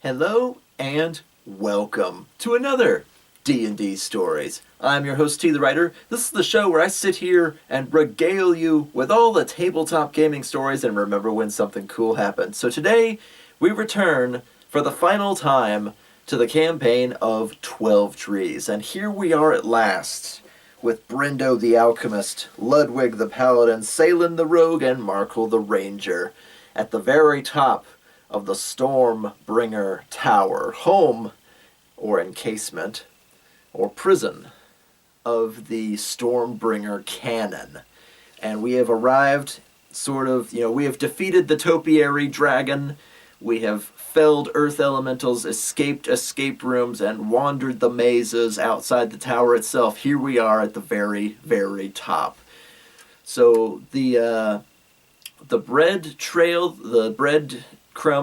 Hello and welcome to another D&D Stories. I'm your host, TheWriter. This is the show where I sit here and regale you with all the tabletop gaming stories and remember when something cool happened. So today, we return for the final time to the campaign of 12 Trees. And here we are at last, with Brendo the Alchemist, Ludwig the Paladin, Salen the Rogue, and Markle the Ranger, at the very top of the Stormbringer Tower, home, or encasement, or prison of the Stormbringer Cannon. And we have arrived, we have defeated the topiary dragon, we have felled earth elementals, escaped escape rooms, and wandered the mazes outside the tower itself. Here we are at the very, very top. So the breadcrumb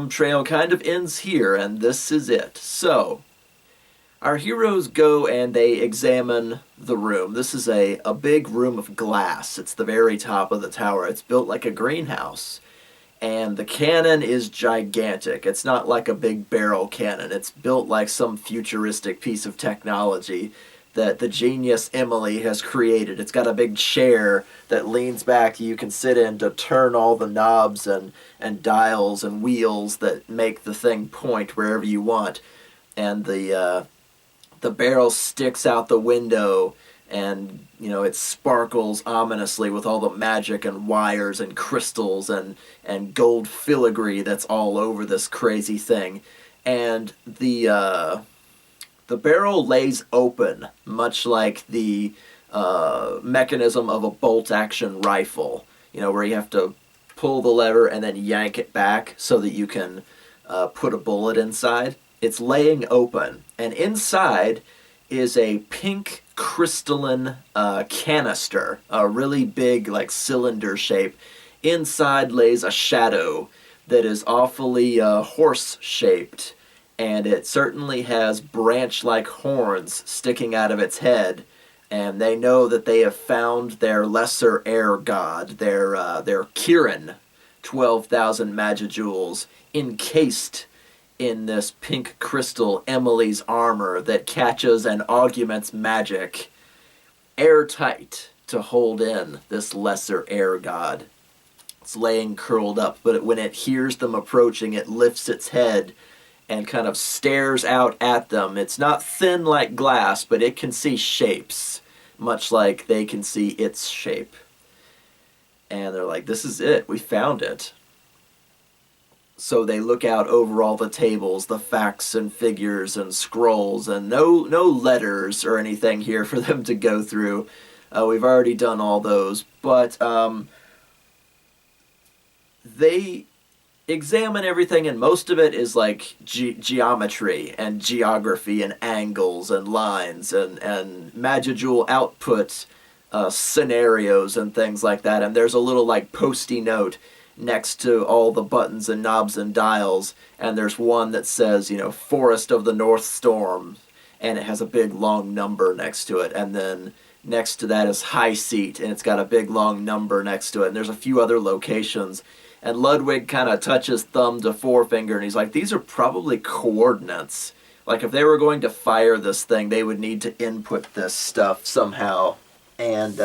trail kind of ends here, and this is it. So, our heroes go and they examine the room. This is a big room of glass. It's the very top of the tower. It's built like a greenhouse. And the cannon is gigantic. It's not like a big barrel cannon. It's built like some futuristic piece of technology that the genius Emily has created. It's got a big chair that leans back you can sit in to turn all the knobs and dials and wheels that make the thing point wherever you want. And the barrel sticks out the window, and it sparkles ominously with all the magic and wires and crystals and gold filigree that's all over this crazy thing. And the barrel lays open, much like the mechanism of a bolt-action rifle, where you have to pull the lever and then yank it back so that you can put a bullet inside. It's laying open, and inside is a pink crystalline canister, a really big, like, cylinder shape. Inside lays a shadow that is awfully horse-shaped, and it certainly has branch-like horns sticking out of its head, and they know that they have found their lesser air god, their Kirin, 12,000 magijoules, encased in this pink crystal Emily's armor that catches and augments magic, airtight to hold in this lesser air god. It's laying curled up, but when it hears them approaching, it lifts its head and kind of stares out at them. It's not thin like glass, but it can see shapes, much like they can see its shape. And they're like, this is it, we found it. So they look out over all the tables, the facts and figures and scrolls, and no letters or anything here for them to go through. We've already done all those, but they examine everything, and most of it is like geometry and geography and angles and lines and magijoule output scenarios and things like that. And there's a little like post-it note next to all the buttons and knobs and dials, and there's one that says, Forest of the North Storm, and it has a big long number next to it, and then next to that is High Seat, and it's got a big long number next to it, and there's a few other locations, and Ludwig kind of touches thumb to forefinger, and he's like, these are probably coordinates. Like, if they were going to fire this thing, they would need to input this stuff somehow, and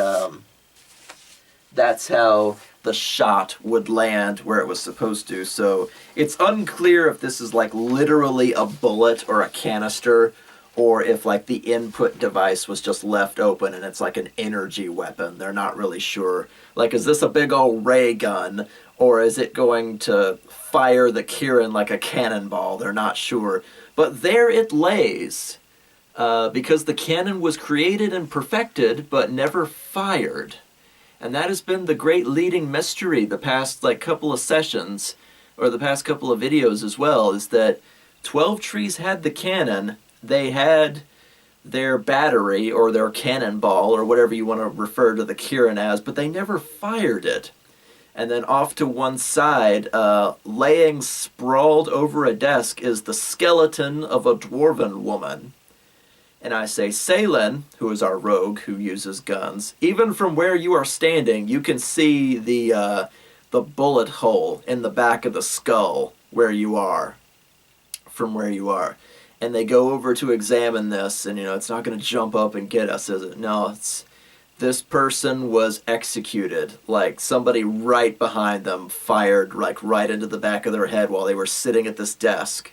that's how the shot would land where it was supposed to. So it's unclear if this is like literally a bullet or a canister, or if like the input device was just left open and it's like an energy weapon. They're not really sure. Like, is this a big old ray gun, or is it going to fire the Kirin like a cannonball? They're not sure. But there it lays, because the cannon was created and perfected but never fired. And that has been the great leading mystery the past couple of sessions, or the past couple of videos as well, is that 12 Trees had the cannon, they had their battery, or their cannonball, or whatever you want to refer to the Kirin as, but they never fired it. And then off to one side, laying sprawled over a desk, is the skeleton of a dwarven woman. And I say, Salen, who is our rogue who uses guns, even from where you are standing, you can see the bullet hole in the back of the skull where you are. from where you are. And they go over to examine this, and it's not going to jump up and get us, is it? No, this person was executed. Like somebody right behind them fired like right into the back of their head while they were sitting at this desk.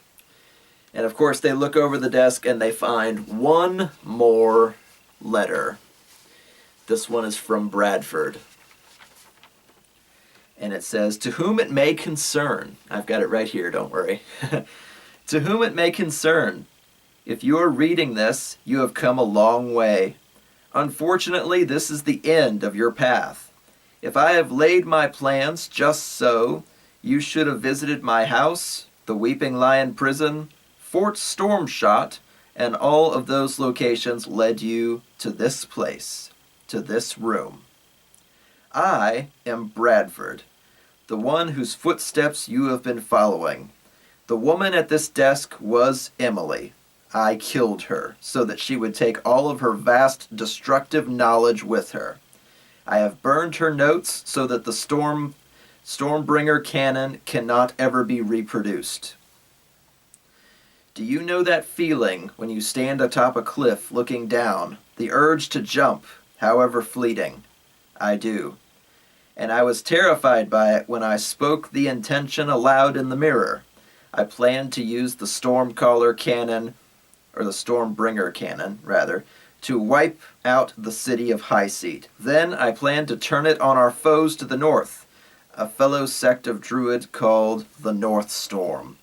And of course they look over the desk and they find one more letter. This one is from Bradford. And it says, "To whom it may concern," I've got it right here, don't worry. "To whom it may concern, if you are reading this, you have come a long way. Unfortunately, this is the end of your path. If I have laid my plans just so, you should have visited my house, the Weeping Lion Prison, Fort Stormshot, and all of those locations led you to this place, to this room. I am Bradford, the one whose footsteps you have been following. The woman at this desk was Emily. I killed her so that she would take all of her vast destructive knowledge with her. I have burned her notes so that the Stormbringer canon cannot ever be reproduced. Do you know that feeling when you stand atop a cliff looking down, the urge to jump, however fleeting? I do. And I was terrified by it when I spoke the intention aloud in the mirror. I planned to use the Stormcaller cannon, or the Stormbringer cannon, rather, to wipe out the city of High Seat. Then I planned to turn it on our foes to the north, a fellow sect of Druid called the North Storm.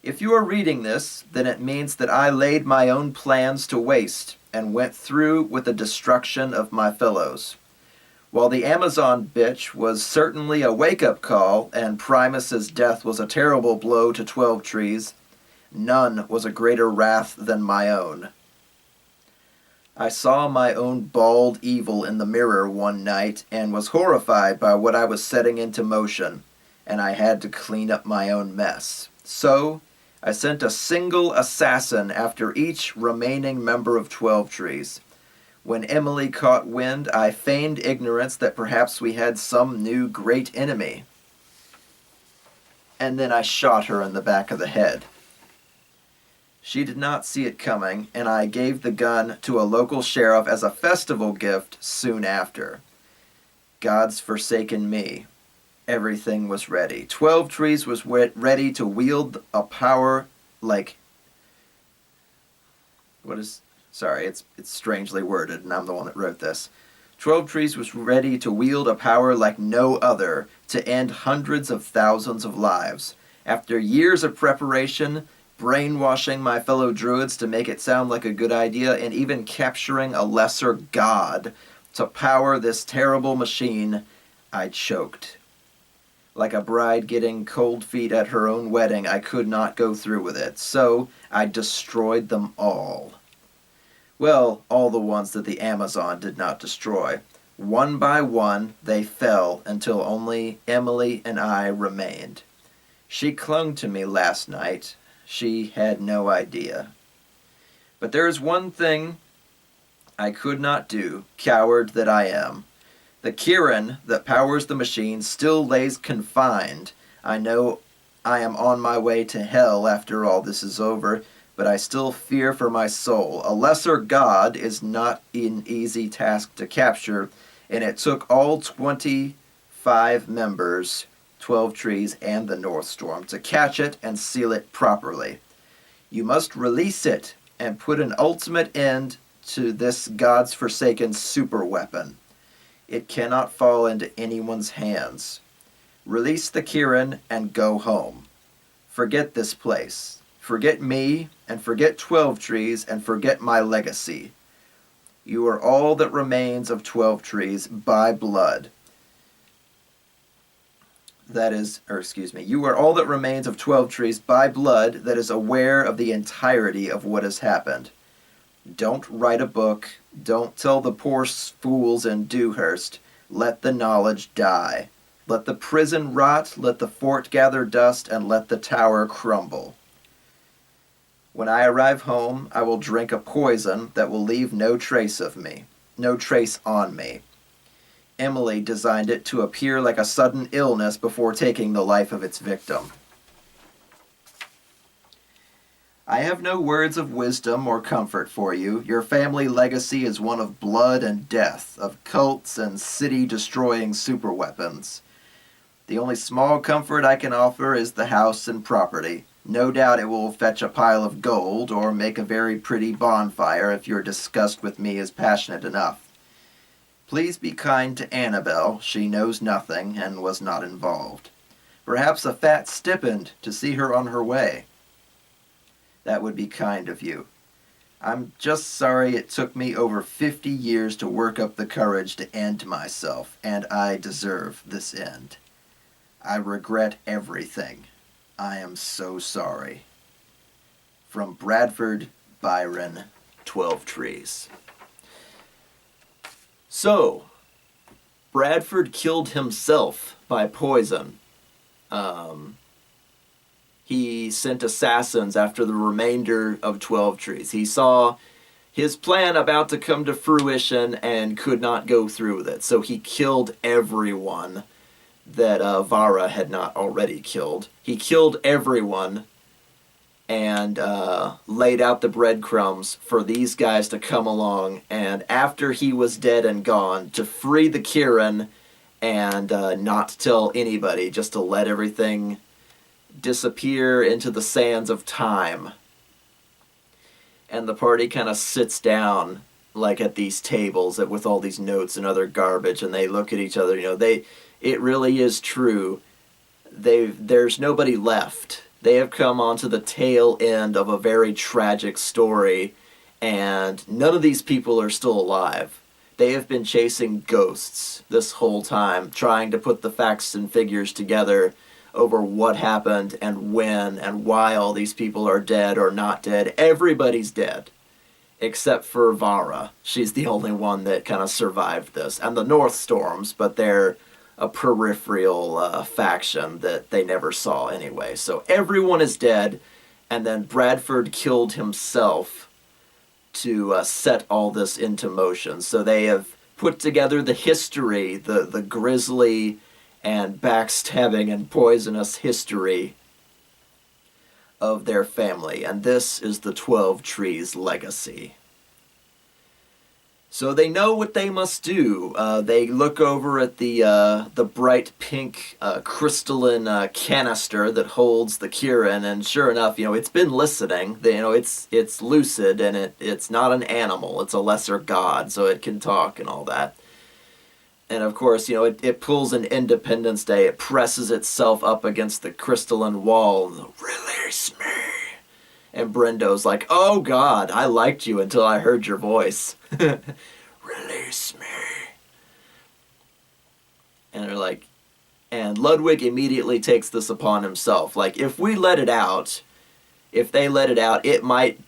If you are reading this, then it means that I laid my own plans to waste and went through with the destruction of my fellows. While the Amazon bitch was certainly a wake-up call and Primus's death was a terrible blow to 12 Trees, none was a greater wrath than my own. I saw my own bald evil in the mirror one night and was horrified by what I was setting into motion, and I had to clean up my own mess. So, I sent a single assassin after each remaining member of 12 Trees. When Emily caught wind, I feigned ignorance that perhaps we had some new great enemy. And then I shot her in the back of the head. She did not see it coming, and I gave the gun to a local sheriff as a festival gift soon after. God's forsaken me. Everything was ready. 12 Trees was ready to wield a power like... It's strangely worded, and I'm the one that wrote this. 12 Trees was ready to wield a power like no other to end hundreds of thousands of lives. After years of preparation, brainwashing my fellow druids to make it sound like a good idea, and even capturing a lesser god to power this terrible machine, I choked. Like a bride getting cold feet at her own wedding, I could not go through with it, so I destroyed them all. Well, all the ones that the Amazon did not destroy. One by one, they fell until only Emily and I remained. She clung to me last night. She had no idea. But there is one thing I could not do, coward that I am. The Kirin that powers the machine still lays confined. I know I am on my way to hell after all this is over, but I still fear for my soul. A lesser god is not an easy task to capture, and it took all 25 members, 12 Trees, and the North Storm to catch it and seal it properly. You must release it and put an ultimate end to this God's forsaken superweapon. It cannot fall into anyone's hands. Release the Kirin and go home. Forget this place. Forget me, and forget 12 Trees, and forget my legacy. You are all that remains of 12 Trees by blood. You are all that remains of 12 Trees by blood that is aware of the entirety of what has happened. Don't write a book. Don't tell the poor fools in Dewhurst. Let the knowledge die. Let the prison rot, let the fort gather dust, and let the tower crumble. When I arrive home, I will drink a poison that will leave no trace on me. Emily designed it to appear like a sudden illness before taking the life of its victim. I have no words of wisdom or comfort for you. Your family legacy is one of blood and death, of cults and city-destroying superweapons. The only small comfort I can offer is the house and property. No doubt it will fetch a pile of gold or make a very pretty bonfire if your disgust with me is passionate enough. Please be kind to Annabelle. She knows nothing and was not involved. Perhaps a fat stipend to see her on her way. That would be kind of you. I'm just sorry it took me over 50 years to work up the courage to end myself, and I deserve this end. I regret everything. I am so sorry. From Bradford Byron, 12 Trees. So, Bradford killed himself by poison. He sent assassins after the remainder of 12 Trees. He saw his plan about to come to fruition and could not go through with it. So he killed everyone that Vara had not already killed. He killed everyone and laid out the breadcrumbs for these guys to come along, and after he was dead and gone, to free the Kirin and not tell anybody, just to let everything disappear into the sands of time. And the party kind of sits down like at these tables with all these notes and other garbage, and they look at each other. It really is true. There's nobody left. They have come onto the tail end of a very tragic story, and none of these people are still alive. They have been chasing ghosts this whole time, trying to put the facts and figures together over what happened and when and why all these people are dead or not dead. Everybody's dead, except for Vara. She's the only one that kind of survived this. And the North Storms, but they're a peripheral faction that they never saw anyway. So everyone is dead, and then Bradford killed himself to set all this into motion. So they have put together the history, the grisly and backstabbing and poisonous history of their family, and this is the 12 Trees legacy. So they know what they must do. They look over at the bright pink crystalline canister that holds the Kirin, and sure enough, it's been listening. It's lucid, and it's not an animal. It's a lesser god, so it can talk and all that. And of course, it pulls an Independence Day. It presses itself up against the crystalline wall. Release me. And Brendo's like, oh God, I liked you until I heard your voice. Release me. And they're like, and Ludwig immediately takes this upon himself. Like, if they let it out, it might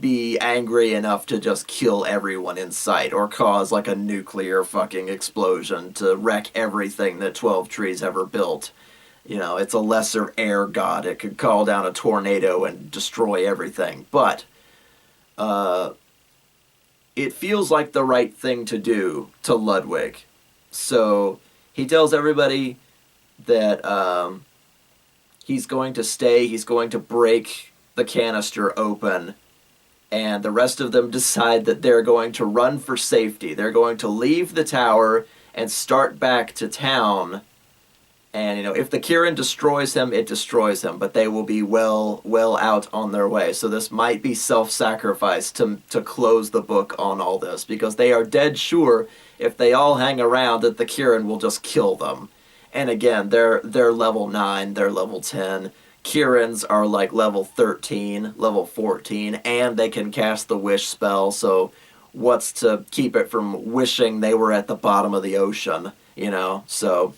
be angry enough to just kill everyone in sight or cause like a nuclear fucking explosion to wreck everything that 12 Trees ever built. It's a lesser air god. It could call down a tornado and destroy everything. But it feels like the right thing to do to Ludwig. So he tells everybody that he's going to stay. He's going to break the canister open. And the rest of them decide that they're going to run for safety. They're going to leave the tower and start back to town. And, if the Kirin destroys him, it destroys him. But they will be well out on their way. So this might be self-sacrifice to close the book on all this. Because they are dead sure, if they all hang around, that the Kirin will just kill them. And again, they're level 9, they're level 10. Kirins are like level 13, level 14, and they can cast the wish spell, so what's to keep it from wishing they were at the bottom of the ocean, So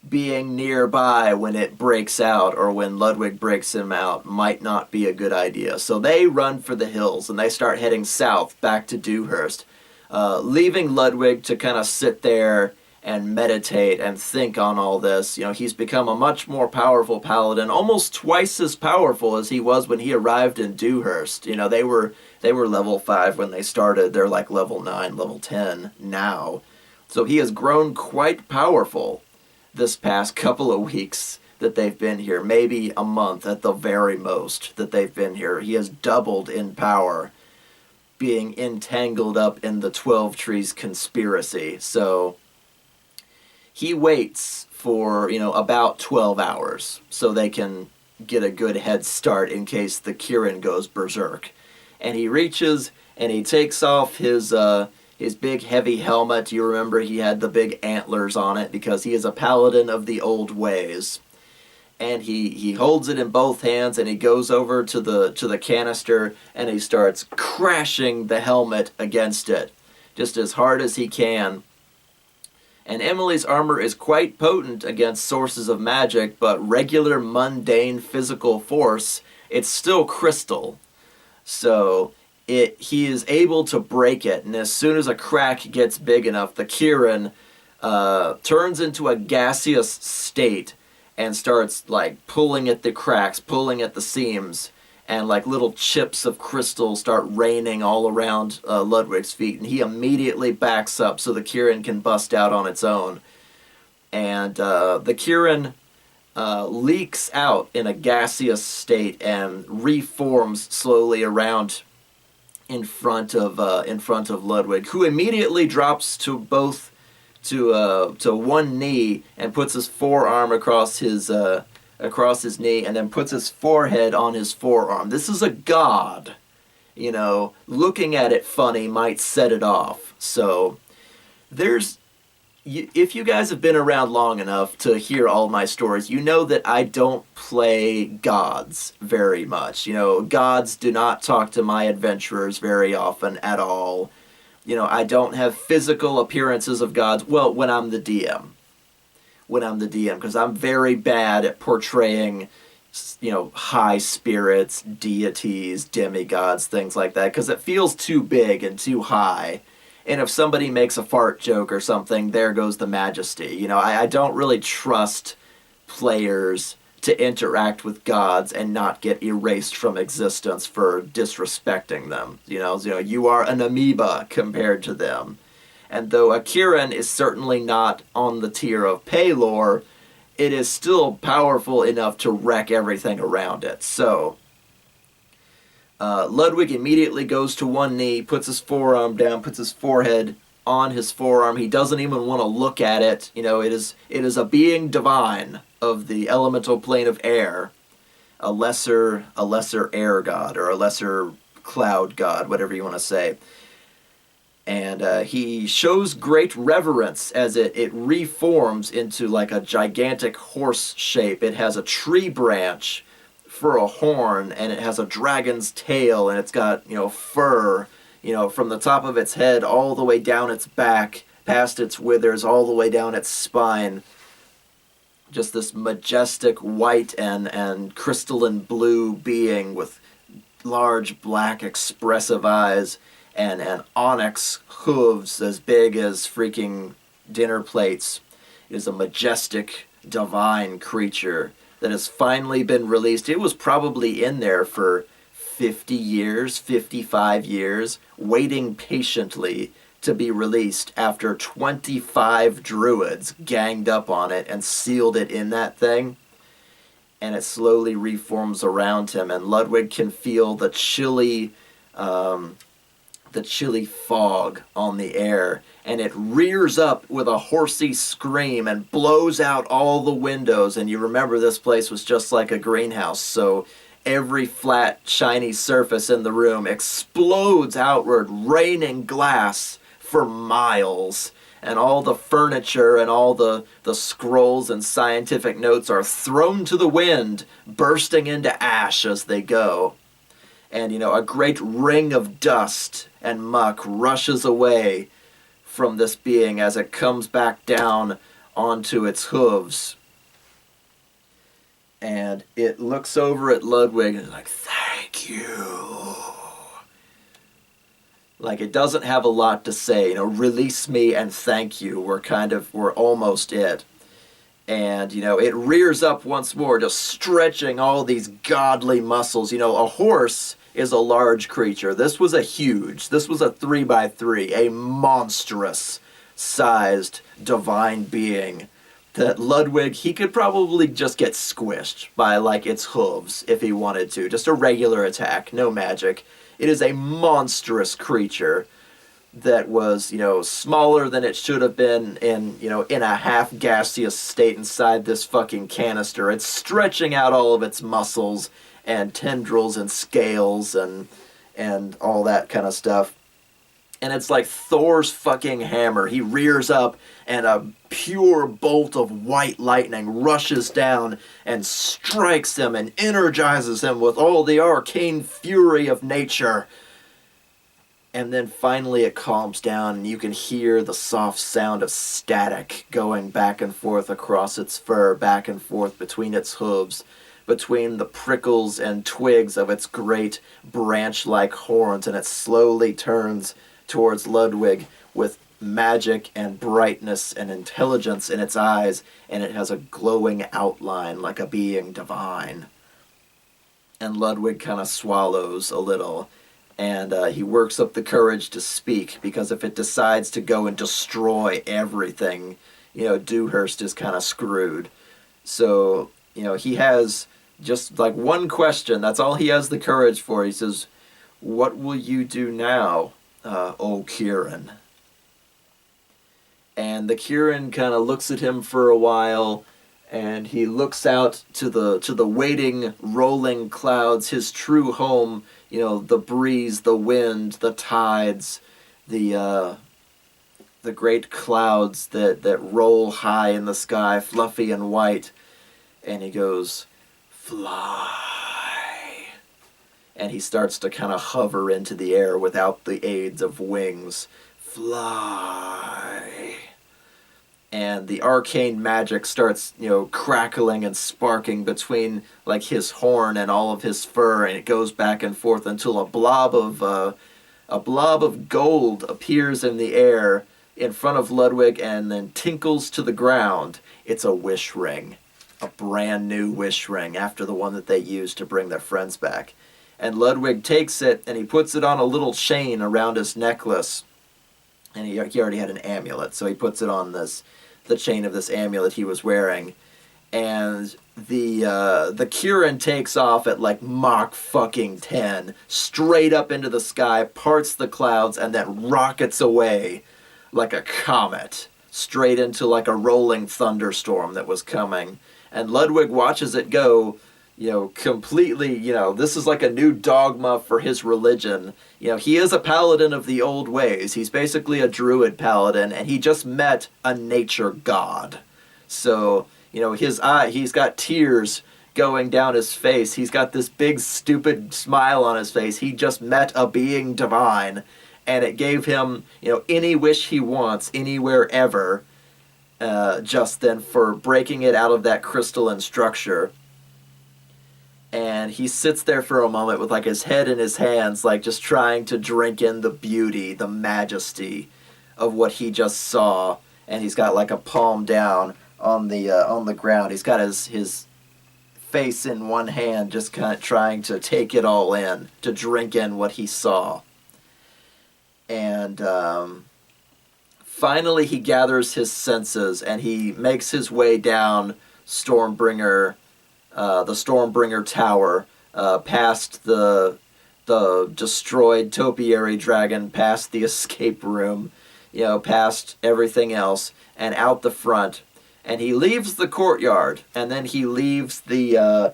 being nearby when it breaks out or when Ludwig breaks him out might not be a good idea. So they run for the hills and they start heading south back to Dewhurst, leaving Ludwig to kind of sit there and meditate and think on all this. He's become a much more powerful paladin, almost twice as powerful as he was when he arrived in Dewhurst. They were level 5 when they started. They're like level 9, level 10 now. So he has grown quite powerful this past couple of weeks. that they've been here, maybe a month at the very most that they've been here. He has doubled in power, being entangled up in the 12 Trees conspiracy. So he waits for, about 12 hours so they can get a good head start in case the Kirin goes berserk. And he reaches and he takes off his big heavy helmet. You remember he had the big antlers on it because he is a paladin of the old ways. And he holds it in both hands and he goes over to the canister and he starts crashing the helmet against it just as hard as he can. And Emily's armor is quite potent against sources of magic, but regular mundane physical force, it's still crystal. So he is able to break it, and as soon as a crack gets big enough, the Kirin turns into a gaseous state and starts like pulling at the cracks, pulling at the seams, and like little chips of crystal start raining all around Ludwig's feet, and he immediately backs up so the Kirin can bust out on its own. And the Kirin leaks out in a gaseous state and reforms slowly around in front of Ludwig, who immediately drops to one knee and puts his forearm across his knee and then puts his forehead on his forearm. This is a god. Looking at it funny might set it off. So if you guys have been around long enough to hear all my stories, you know that I don't play gods very much. Gods do not talk to my adventurers very often at all. I don't have physical appearances of gods. Well, when I'm the DM. Because I'm very bad at portraying, high spirits, deities, demigods, things like that, because it feels too big and too high. And if somebody makes a fart joke or something, there goes the majesty. I don't really trust players to interact with gods and not get erased from existence for disrespecting them. You are an amoeba compared to them. And though a Kirin is certainly not on the tier of Paylor, it is still powerful enough to wreck everything around it. So Ludwig immediately goes to one knee, puts his forearm down, puts his forehead on his forearm. He doesn't even want to look at it. It is a being divine of the elemental plane of air, a lesser air god or a lesser cloud god, whatever you want to say. And he shows great reverence as it reforms into like a gigantic horse shape. It has a tree branch for a horn, and it has a dragon's tail, and it's got, fur, from the top of its head all the way down its back, past its withers, all the way down its spine. Just this majestic white and crystalline blue being with large black expressive eyes and onyx hooves as big as freaking dinner plates. It is a majestic, divine creature that has finally been released. It was probably in there for 50 years, 55 years, waiting patiently to be released after 25 druids ganged up on it and sealed it in that thing. And it slowly reforms around him, and Ludwig can feel the chilly fog on the air, and it rears up with a horsey scream and blows out all the windows. And you remember this place was just like a greenhouse, so every flat, shiny surface in the room explodes outward, raining glass for miles. And all the furniture and all the scrolls and scientific notes are thrown to the wind, bursting into ash as they go. And, a great ring of dust and muck rushes away from this being as it comes back down onto its hooves. And it looks over at Ludwig and is like, "Thank you." Like, it doesn't have a lot to say. "Release me" and "thank you" were almost it. And, it rears up once more, just stretching all these godly muscles. A horse is a large creature. This was a 3x3, a monstrous sized divine being. that Ludwig, he could probably just get squished by, like, its hooves if he wanted to. Just a regular attack, no magic. It is a monstrous creature that was, smaller than it should have been in a half gaseous state inside this fucking canister. It's stretching out all of its muscles and tendrils and scales and all that kind of stuff. And it's like Thor's fucking hammer. He rears up and a pure bolt of white lightning rushes down and strikes him and energizes him with all the arcane fury of nature. And then finally it calms down and you can hear the soft sound of static going back and forth across its fur, back and forth between its hooves, between the prickles and twigs of its great branch-like horns, and it slowly turns towards Ludwig with magic and brightness and intelligence in its eyes, and it has a glowing outline like a being divine. And Ludwig kind of swallows a little, and he works up the courage to speak, because if it decides to go and destroy everything, Dewhurst is kind of screwed. So, he has just like one question. That's all he has the courage for. He says, "What will you do now, O Kirin?" And the Kirin kind of looks at him for a while, and he looks out to the waiting, rolling clouds, his true home, the breeze, the wind, the tides, the great clouds that roll high in the sky, fluffy and white. And he goes, "Fly." And he starts to kind of hover into the air without the aids of wings. Fly. And the arcane magic starts, crackling and sparking between, like, his horn and all of his fur, and it goes back and forth until a blob of gold appears in the air in front of Ludwig and then tinkles to the ground. It's a wish ring. A brand new wish ring after the one that they used to bring their friends back. And Ludwig takes it and he puts it on a little chain around his necklace. And he already had an amulet, so he puts it on the chain of this amulet he was wearing. And the Kirin takes off at like Mach fucking 10, straight up into the sky, parts the clouds, and then rockets away like a comet, straight into like a rolling thunderstorm that was coming. And Ludwig watches it go, completely, this is like a new dogma for his religion. He is a paladin of the old ways. He's basically a druid paladin, and he just met a nature god. So, he's got tears going down his face. He's got this big, stupid smile on his face. He just met a being divine, and it gave him, any wish he wants, anywhere, ever, just then for breaking it out of that crystalline structure. And he sits there for a moment with like his head in his hands, like just trying to drink in the beauty, the majesty of what he just saw. And he's got like a palm down on the ground. He's got his face in one hand, just kind of trying to take it all in, to drink in what he saw. And finally he gathers his senses and he makes his way down the Stormbringer Tower, past the destroyed topiary dragon, past the escape room, past everything else, and out the front. And he leaves the courtyard, and then he leaves the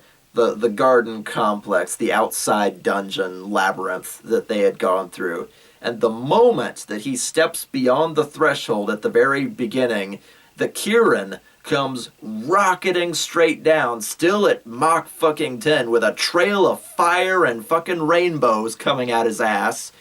garden complex, the outside dungeon labyrinth that they had gone through. And the moment that he steps beyond the threshold at the very beginning, the Kirin comes rocketing straight down, still at Mach fucking 10, with a trail of fire and fucking rainbows coming out his ass,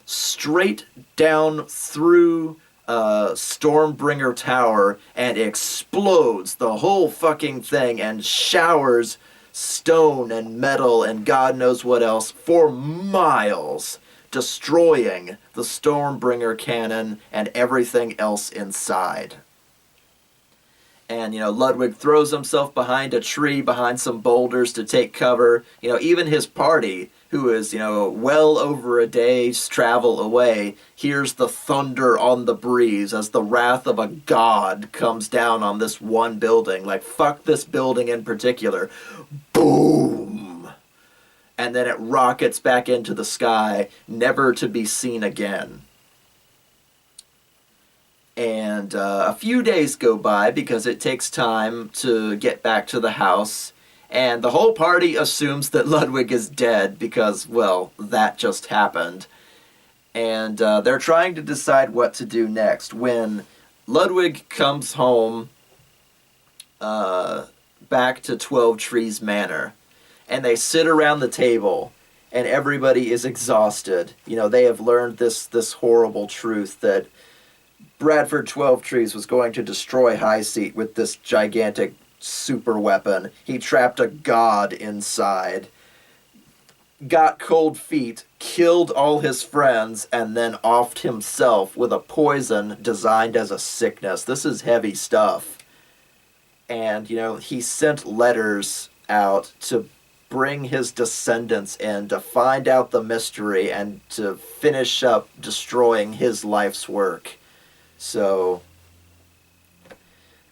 straight down through Stormbringer Tower, and explodes the whole fucking thing and showers stone and metal and God knows what else for miles, destroying the Stormbringer cannon and everything else inside. And, Ludwig throws himself behind a tree, behind some boulders to take cover. Even his party, who is, well over a day's travel away, hears the thunder on the breeze as the wrath of a god comes down on this one building. Like, fuck this building in particular. Boom! And then it rockets back into the sky, never to be seen again. And a few days go by because it takes time to get back to the house. And the whole party assumes that Ludwig is dead because, well, that just happened. And they're trying to decide what to do next when Ludwig comes home back to 12 Trees Manor. And they sit around the table and everybody is exhausted. They have learned this horrible truth that Bradford 12 Trees was going to destroy High Seat with this gigantic super weapon. He trapped a god inside, got cold feet, killed all his friends, and then offed himself with a poison designed as a sickness. This is heavy stuff. And, he sent letters out to bring his descendants in to find out the mystery and to finish up destroying his life's work. So,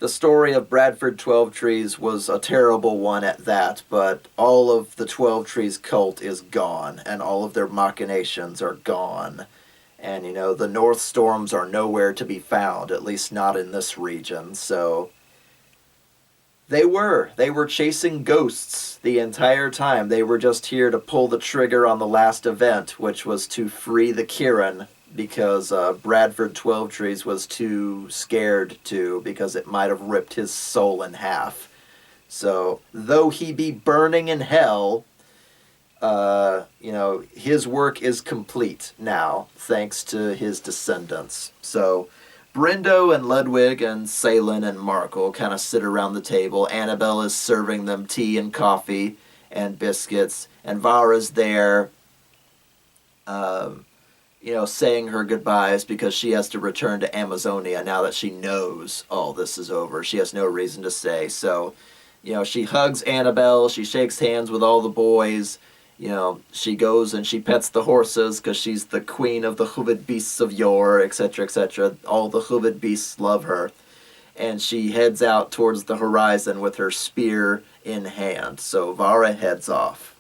the story of Bradford 12 Trees was a terrible one at that, but all of the 12 Trees cult is gone, and all of their machinations are gone. And, the North Storms are nowhere to be found, at least not in this region, so they were chasing ghosts the entire time. They were just here to pull the trigger on the last event, which was to free the Kirin, because Bradford 12 Trees was too scared to, because it might have ripped his soul in half. So, though he be burning in hell, his work is complete now, thanks to his descendants. So, Brindo and Ludwig and Salen and Markle kind of sit around the table. Annabelle is serving them tea and coffee and biscuits, and Vara's there, saying her goodbyes because she has to return to Amazonia now that she knows all this is over. She has no reason to stay. So, she hugs Annabelle, she shakes hands with all the boys, she goes and she pets the horses because she's the queen of the hoofed beasts of yore, etc., etc. All the hoofed beasts love her. And she heads out towards the horizon with her spear in hand. So Vara heads off.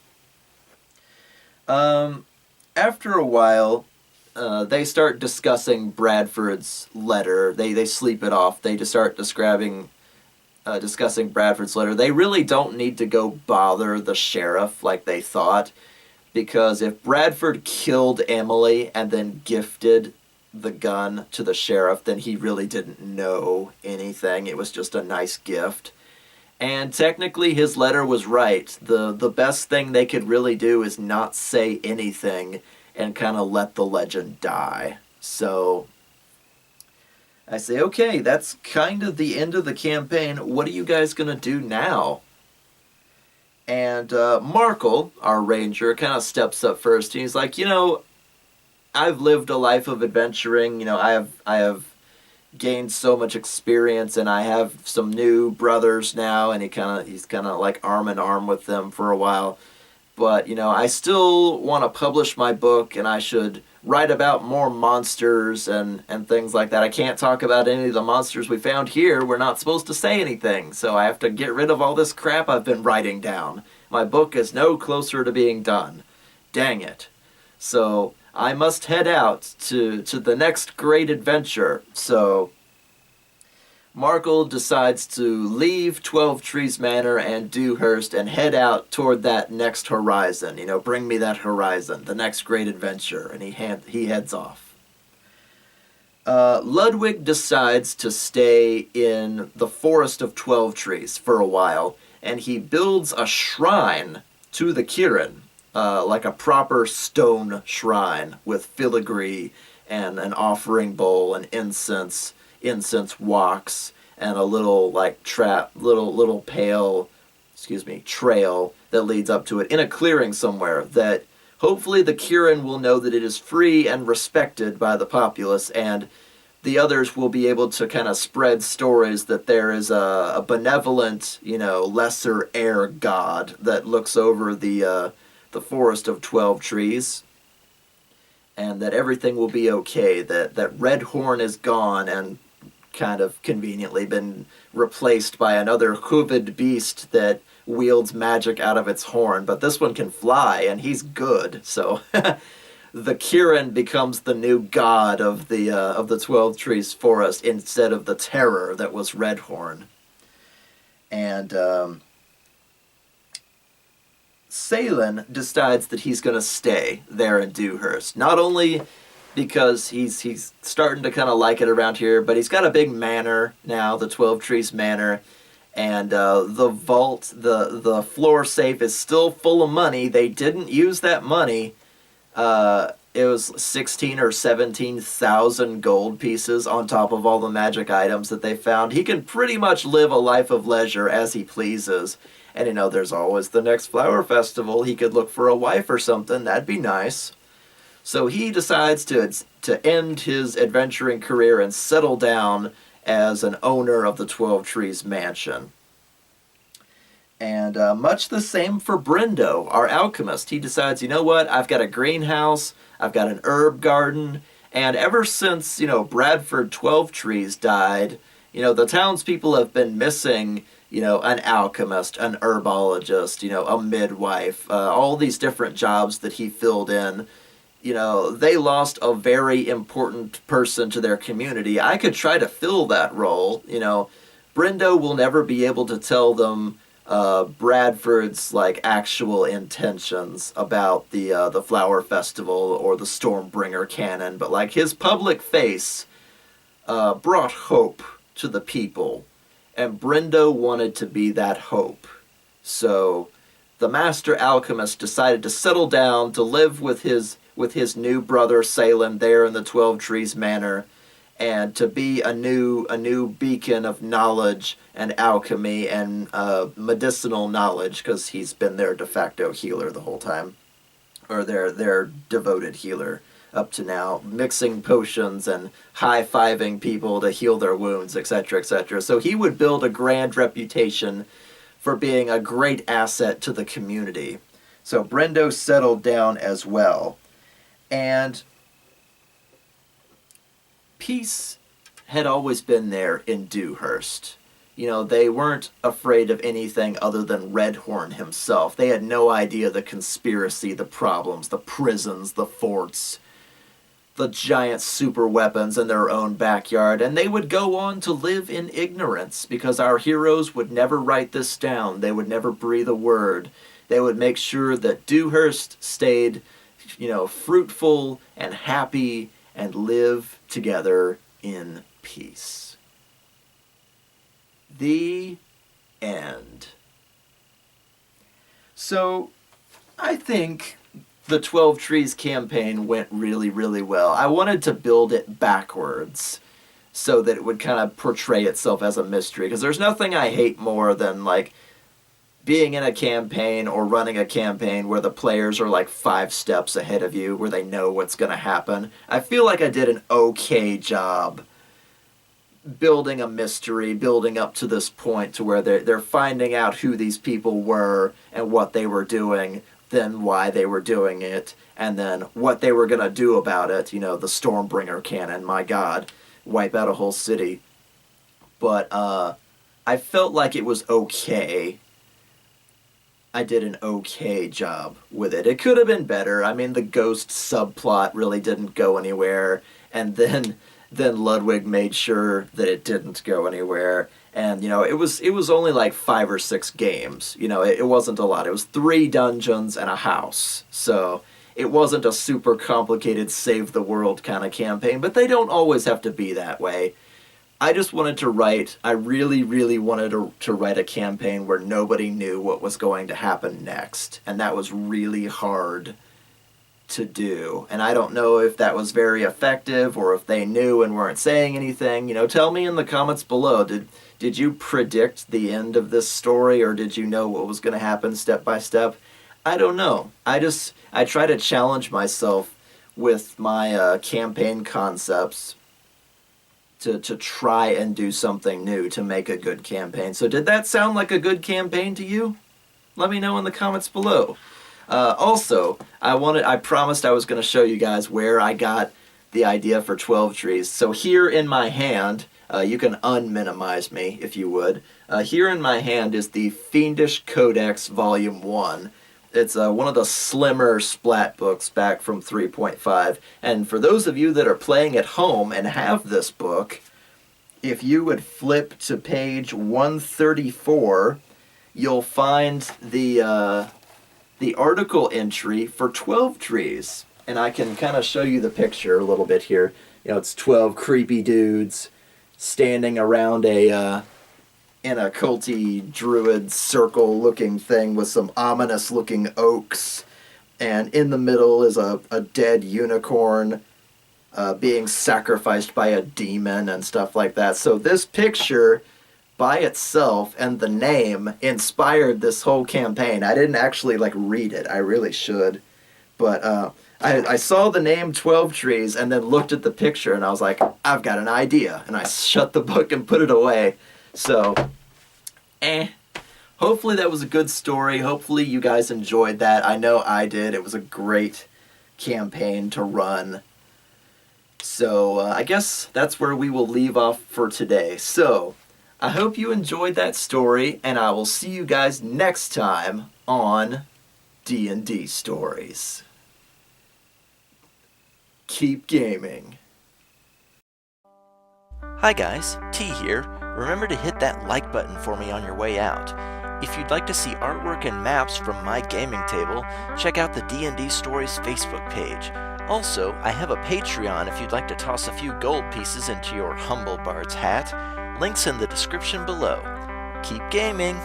After a while, they start discussing Bradford's letter. They sleep it off. They just start discussing Bradford's letter. They really don't need to go bother the sheriff like they thought, because if Bradford killed Emily and then gifted the gun to the sheriff, then he really didn't know anything. It was just a nice gift. And technically his letter was right. The best thing they could really do is not say anything and kind of let the legend die. So I say, okay, that's kind of the end of the campaign. What are you guys going to do now? And Markle, our ranger, kind of steps up first. And he's like, I've lived a life of adventuring. I have gained so much experience, and I have some new brothers now. And he's kind of like arm in arm with them for a while. But, I still want to publish my book, and I should write about more monsters and things like that. I can't talk about any of the monsters we found here. We're not supposed to say anything, so I have to get rid of all this crap I've been writing down. My book is no closer to being done. Dang it. So I must head out to the next great adventure. So Markle decides to leave 12 Trees Manor and Dewhurst and head out toward that next horizon. Bring me that horizon, the next great adventure. And he heads off. Ludwig decides to stay in the Forest of 12 Trees for a while, and he builds a shrine to the Kirin, like a proper stone shrine with filigree and an offering bowl and incense walks, and a little little trail that leads up to it in a clearing somewhere that hopefully the Kirin will know that it is free and respected by the populace, and the others will be able to kind of spread stories that there is a benevolent, lesser air god that looks over the forest of 12 trees, and that everything will be okay. That Red Horn is gone and kind of conveniently been replaced by another hooved beast that wields magic out of its horn. But this one can fly, and he's good. So the Kirin becomes the new god of the 12 Trees forest instead of the terror that was Redhorn. And Salen decides that he's going to stay there in Dewhurst. Not only because he's starting to kind of like it around here, but he's got a big manor now, the 12 Trees Manor. And the vault, the floor safe is still full of money. They didn't use that money. It was 16 or 17,000 gold pieces on top of all the magic items that they found. He can pretty much live a life of leisure as he pleases. And there's always the next flower festival. He could look for a wife or something. That'd be nice. So he decides to end his adventuring career and settle down as an owner of the 12 Trees Mansion. And much the same for Brendo, our alchemist. He decides, you know what, I've got a greenhouse, I've got an herb garden, and ever since, Bradford 12 Trees died, the townspeople have been missing, an alchemist, an herbologist, a midwife, all these different jobs that he filled in. They lost a very important person to their community. I could try to fill that role. Brendo will never be able to tell them Bradford's actual intentions about the flower festival or the Stormbringer cannon, but his public face brought hope to the people, and Brendo wanted to be that hope. So the master alchemist decided to settle down to live with his new brother Salen there in the 12 Trees Manor, and to be a new beacon of knowledge and alchemy and medicinal knowledge, because he's been their de facto healer the whole time, or their devoted healer up to now, mixing potions and high-fiving people to heal their wounds, etc., etc. So he would build a grand reputation for being a great asset to the community. So Brendo settled down as well. And peace had always been there in Dewhurst. They weren't afraid of anything other than Redhorn himself. They had no idea the conspiracy, the problems, the prisons, the forts, the giant super weapons in their own backyard, and they would go on to live in ignorance because our heroes would never write this down. They would never breathe a word. They would make sure that Dewhurst stayed, fruitful and happy and live together in peace. The end. So, I think the 12 Trees campaign went really, really well. I wanted to build it backwards so that it would kind of portray itself as a mystery, because there's nothing I hate more than, being in a campaign or running a campaign where the players are 5 steps ahead of you, where they know what's going to happen. I feel like I did an okay job building a mystery, building up to this point to where they're finding out who these people were and what they were doing, then why they were doing it, and then what they were going to do about it. The Stormbringer cannon, my god, wipe out a whole city. But I felt like it was okay. I did an okay job with it. It could have been better. I mean, the ghost subplot really didn't go anywhere, and then Ludwig made sure that it didn't go anywhere. And it was only 5 or 6 games. It wasn't a lot. It was 3 dungeons and a house. So it wasn't a super complicated save the world kind of campaign, but they don't always have to be that way. I just wanted to write, I really, really wanted to write a campaign where nobody knew what was going to happen next. And that was really hard to do. And I don't know if that was very effective or if they knew and weren't saying anything. Tell me in the comments below. Did you predict the end of this story, or did you know what was going to happen step by step? I don't know. I try to challenge myself with my campaign concepts. to try and do something new to make a good campaign. So did that sound like a good campaign to you? Let me know in the comments below. Also, I promised I was going to show you guys where I got the idea for 12 trees. So here in my hand, you can unminimize me if you would. Here in my hand is the Fiendish Codex Volume 1. It's one of the slimmer splat books back from 3.5. And for those of you that are playing at home and have this book, if you would flip to page 134, you'll find the article entry for 12 trees. And I can kind of show you the picture a little bit here. You know, it's 12 creepy dudes standing around in a culty druid circle looking thing with some ominous looking oaks, and in the middle is a dead unicorn being sacrificed by a demon and stuff like that. So this picture by itself and the name inspired this whole campaign. I didn't actually read it. I really should, but I saw the name 12 Trees and then looked at the picture and I was like, I've got an idea, and I shut the book and put it away. So, hopefully that was a good story. Hopefully you guys enjoyed that. I know I did. It was a great campaign to run. So, I guess that's where we will leave off for today. So, I hope you enjoyed that story, and I will see you guys next time on D&D Stories. Keep gaming. Hi guys, T here. Remember to hit that like button for me on your way out. If you'd like to see artwork and maps from my gaming table, check out the D&D Stories Facebook page. Also, I have a Patreon if you'd like to toss a few gold pieces into your humble bard's hat. Links in the description below. Keep gaming!